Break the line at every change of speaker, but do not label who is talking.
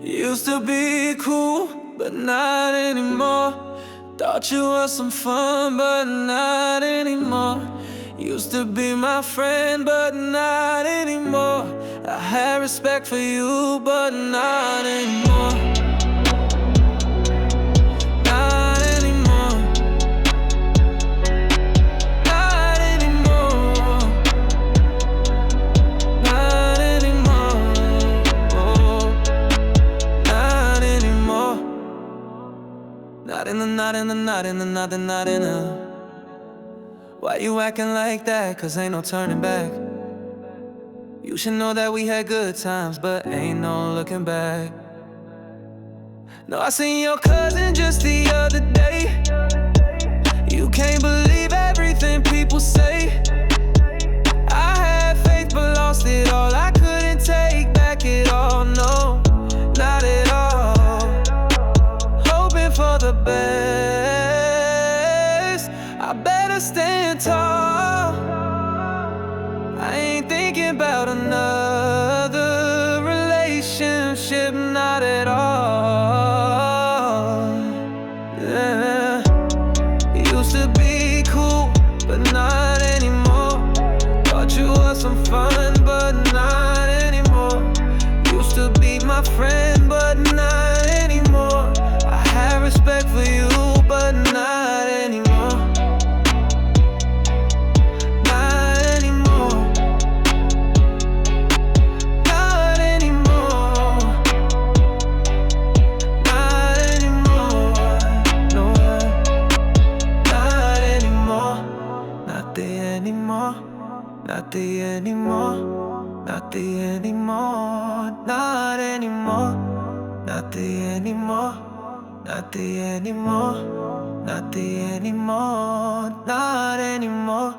Used to be cool, but not anymore. Thought you were some fun, but not anymore. Used to be my friend, but not anymore. I had respect for you, but not anymore. Not anymore. Not anymore. Not anymore. Oh, not anymore. Not in the, not in the, not in the, not in the, not in the. Why you acting like that? Cause ain't no turning back. You should know that we had good times, but ain't no looking back. No, I seen your cousin just the other day. You can't believe everything people say. I had faith but lost it all. I couldn't take back it all, no, not at all. Hoping for the best, I better stand tall. I ain't thinking about another relationship, not at all. Yeah. Used to be cool, but not anymore. Thought you were some fun, but not anymore. Used to be my friend, but not anymore. I had respect for you, but not anymore. Not the anymore, not the anymore, not anymore, not the anymore, not the anymore, not the anymore, not anymore.